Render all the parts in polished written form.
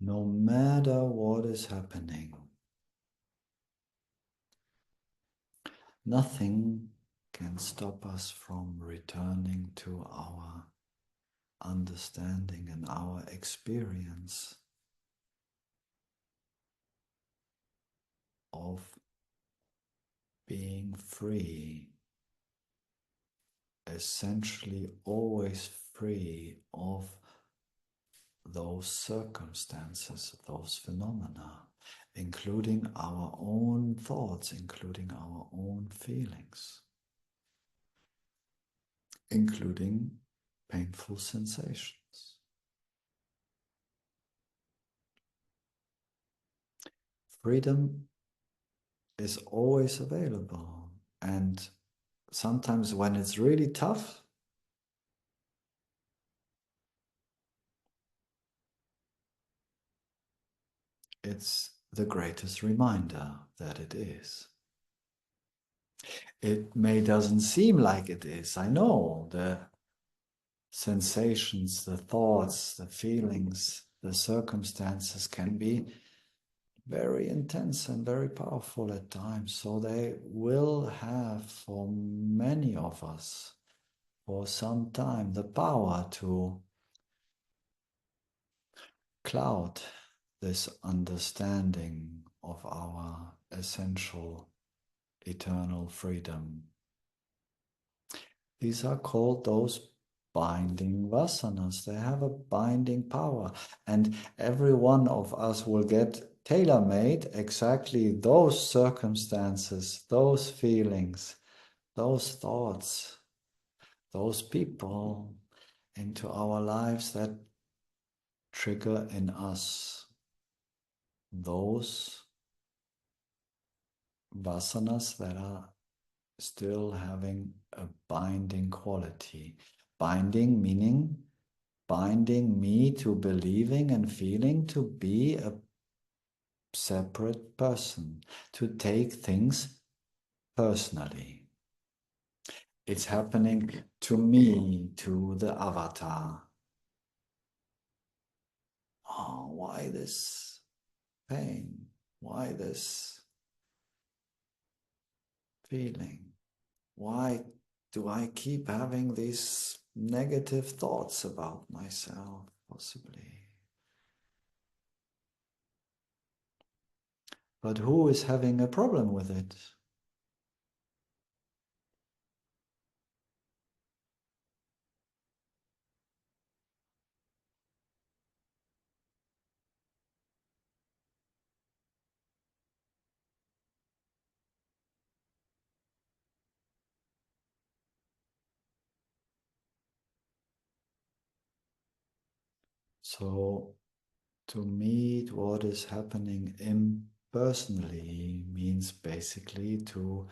no matter what is happening, nothing can stop us from returning to our understanding and our experience of being free, essentially always free of those circumstances, those phenomena, including our own thoughts, including our own feelings, including painful sensations. Freedom is always available, and sometimes when it's really tough, it's the greatest reminder that it is. It doesn't seem like it is. I know the sensations, the thoughts, the feelings, the circumstances can be very intense and very powerful at times. So they will have, for many of us, for some time, the power to cloud this understanding of our essential eternal freedom. These are called those binding vasanas. They have a binding power, and every one of us will get tailor-made exactly those circumstances, those feelings, those thoughts, those people into our lives that trigger in us those vasanas that are still having a binding quality. Binding meaning binding me to believing and feeling to be a separate person, to take things personally. It's happening to me, to the avatar. Oh, why this pain? Why this feeling? Why do I keep having these negative thoughts about myself, possibly? But who is having a problem with it? So, to meet what is happening impersonally means basically to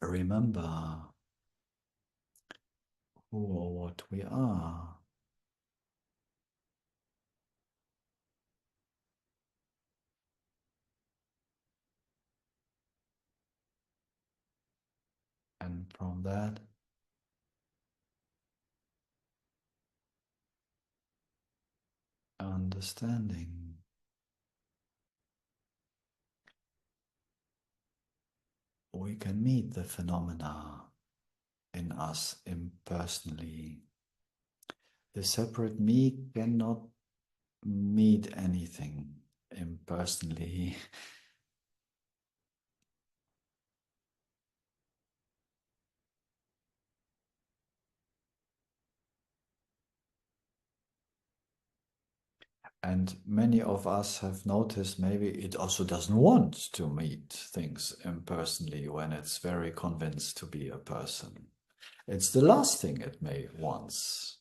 remember who or what we are. And from that, understanding, we can meet the phenomena in us impersonally. The separate me cannot meet anything impersonally. And many of us have noticed maybe it also doesn't want to meet things impersonally when it's very convinced to be a person. It's the last thing it may wants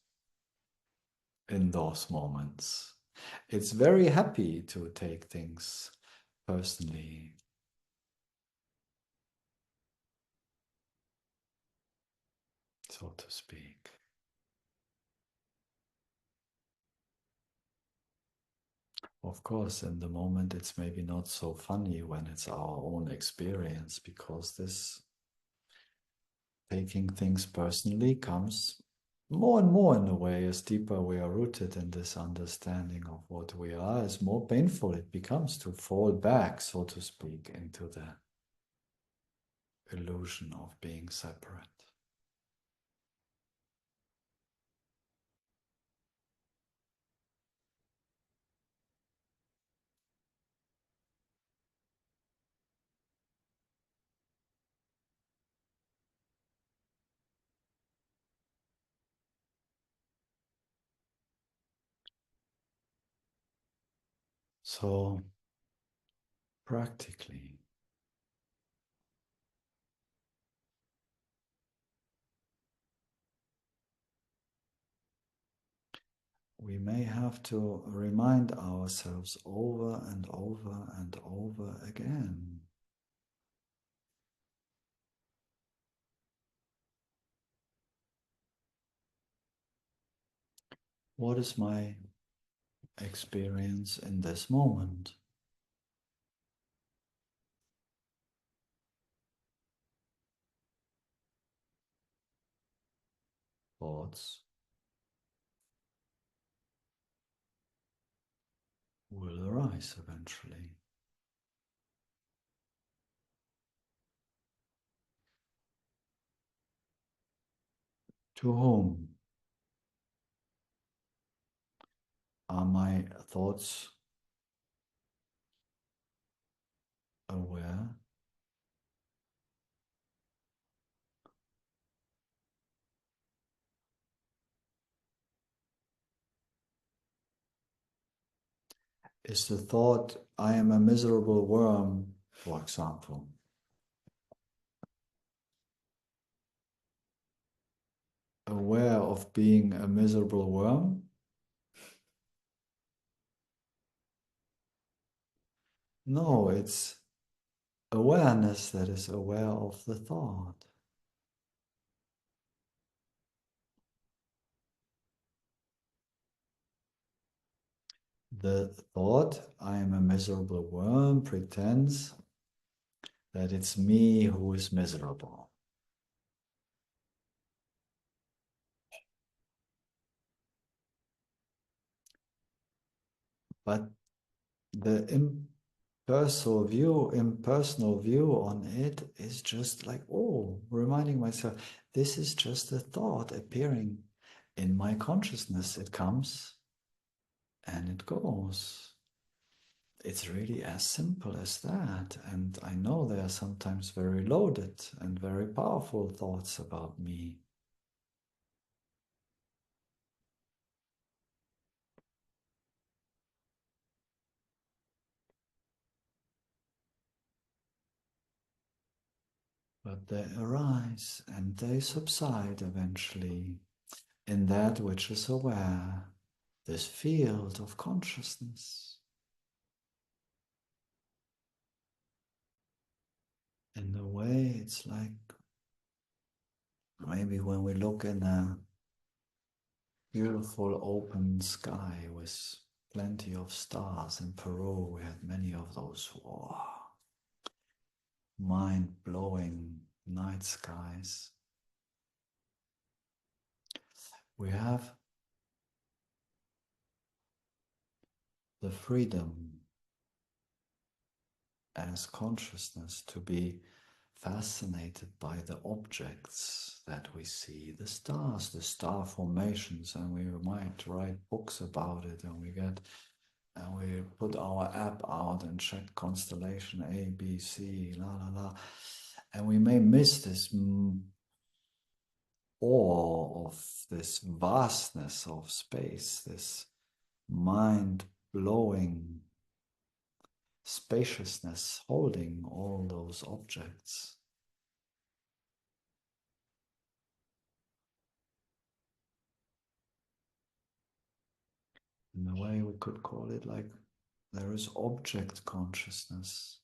in those moments. It's very happy to take things personally. So to speak. Of course, in the moment it's maybe not so funny when it's our own experience, because this taking things personally comes more and more in a way, as deeper we are rooted in this understanding of what we are, as more painful it becomes to fall back, so to speak, into the illusion of being separate. So, practically, we may have to remind ourselves over and over and over again. What is my experience in this moment? Thoughts will arise eventually. To whom are my thoughts aware? Is the thought, I am a miserable worm, for example, aware of being a miserable worm? No, it's awareness that is aware of the thought. The thought, I am a miserable worm, pretends that it's me who is miserable. But the impersonal view on it is just like, oh, reminding myself, this is just a thought appearing in my consciousness. It comes and it goes. It's really as simple as that. And I know they are sometimes very loaded and very powerful thoughts about me. But they arise and they subside eventually in that which is aware, this field of consciousness. In a way, it's like maybe when we look in a beautiful open sky with plenty of stars. In Peru, we had many of those mind-blowing night skies. We have the freedom as consciousness to be fascinated by the objects that we see, the stars, the star formations, and we might write books about it, and we put our app out and check constellation A, B, C, la la la, and we may miss this awe of this vastness of space, this mind-blowing spaciousness holding all those objects. In a way, we could call it like there is object consciousness,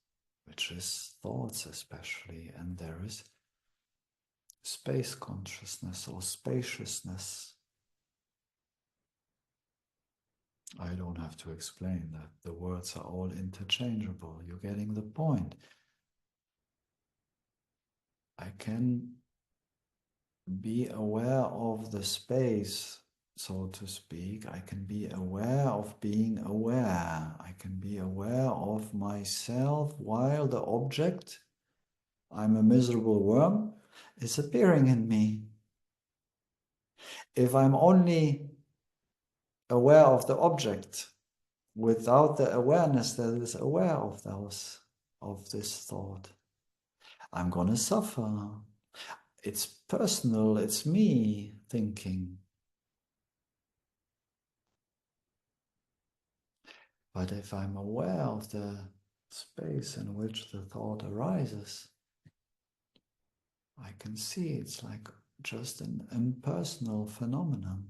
which is thoughts especially, and there is space consciousness or spaciousness. I don't have to explain that. The words are all interchangeable. You're getting the point. I can be aware of the space, so to speak. I can be aware of being aware. I can be aware of myself while the object, I'm a miserable worm, is appearing in me. If I'm only aware of the object without the awareness that is aware of this thought, I'm gonna suffer. It's personal, it's me thinking. But if I'm aware of the space in which the thought arises, I can see it's like just an impersonal phenomenon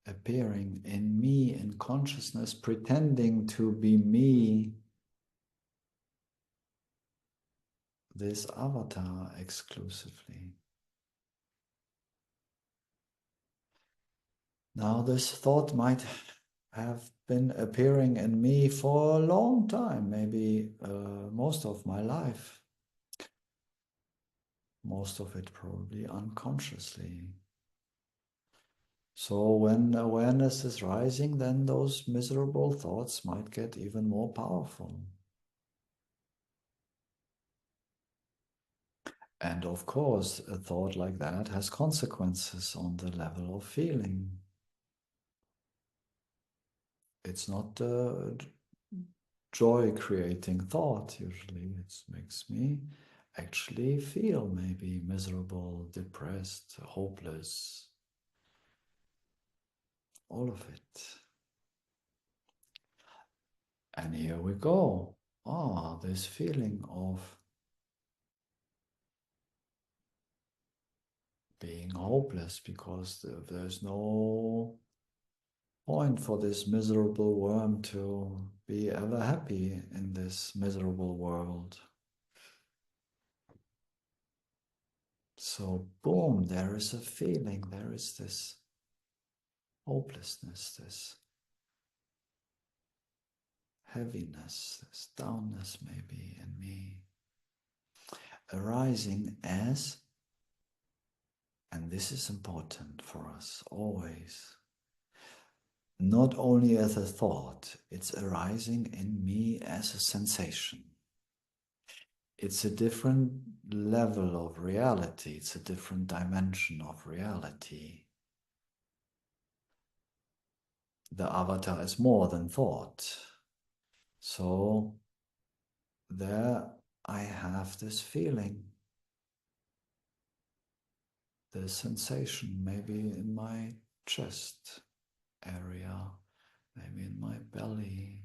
appearing in me in consciousness, pretending to be me, this avatar exclusively. Now, this thought might have been appearing in me for a long time, maybe most of my life. Most of it probably unconsciously. So when awareness is rising, then those miserable thoughts might get even more powerful. And of course, a thought like that has consequences on the level of feeling. It's not a joy-creating thought, usually. It makes me actually feel maybe miserable, depressed, hopeless, all of it. And here we go. This feeling of being hopeless because there's no point for this miserable worm to be ever happy in this miserable world. So, boom, there is a feeling, there is this hopelessness, this heaviness, this downness maybe in me, arising as, and this is important for us always, not only as a thought, it's arising in me as a sensation. It's a different level of reality. It's a different dimension of reality. The avatar is more than thought. So there I have this feeling, the sensation, maybe in my chest area, maybe in my belly.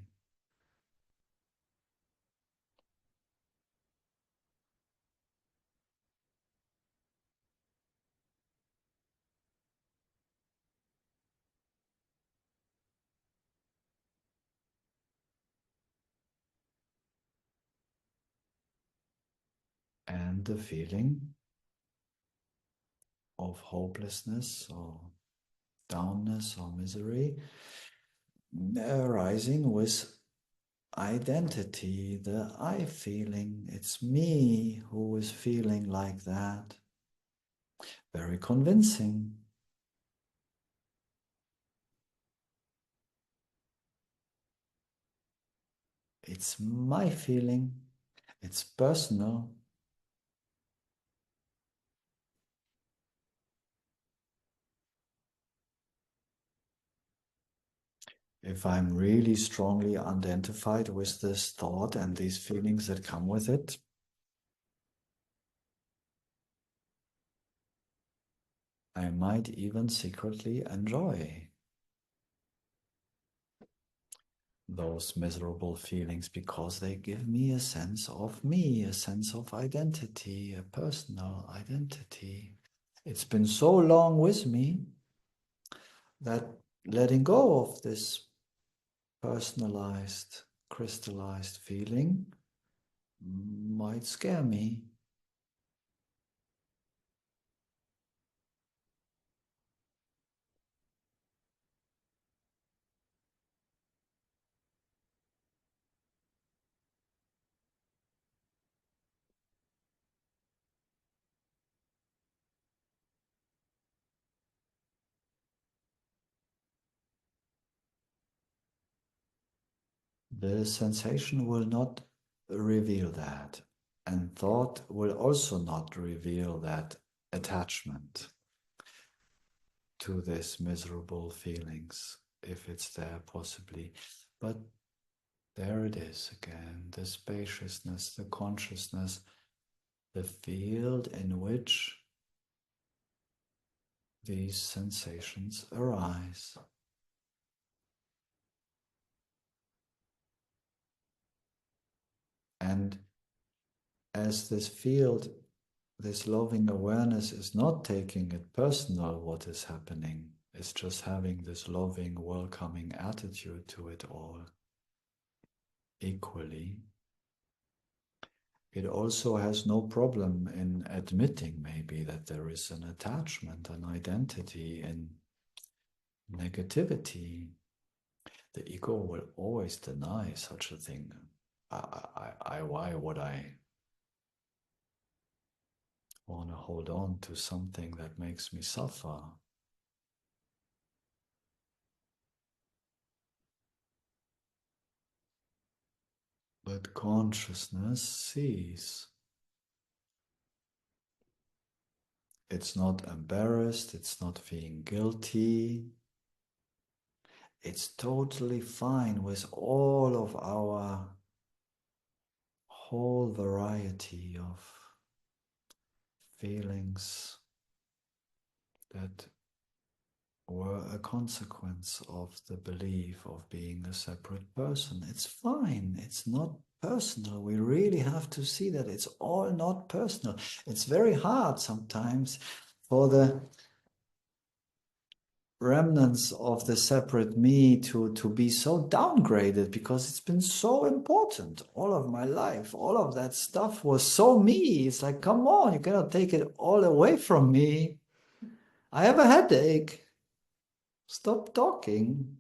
And the feeling of hopelessness or downness or misery arising with identity, the I feeling. It's me who is feeling like that. Very convincing. It's my feeling. It's personal. If I'm really strongly identified with this thought and these feelings that come with it, I might even secretly enjoy those miserable feelings because they give me a sense of me, a sense of identity, a personal identity. It's been so long with me that letting go of this personalized, crystallized feeling might scare me. the sensation will not reveal that. And thought will also not reveal that attachment to these miserable feelings, if it's there possibly. But there it is again, the spaciousness, the consciousness, the field in which these sensations arise. And as this field, this loving awareness is not taking it personal, what is happening, it's just having this loving, welcoming attitude to it all equally. It also has no problem in admitting maybe that there is an attachment, an identity in negativity. The ego will always deny such a thing. Why would I want to hold on to something that makes me suffer? But consciousness sees. It's not embarrassed, it's not feeling guilty. It's totally fine with all of our whole variety of feelings that were a consequence of the belief of being a separate person. It's fine. It's not personal. We really have to see that it's all not personal. It's very hard sometimes for the remnants of the separate me to be so downgraded, because it's been so important all of my life. All of that stuff was so me. It's like, come on, you cannot take it all away from me. I have a headache. Stop talking.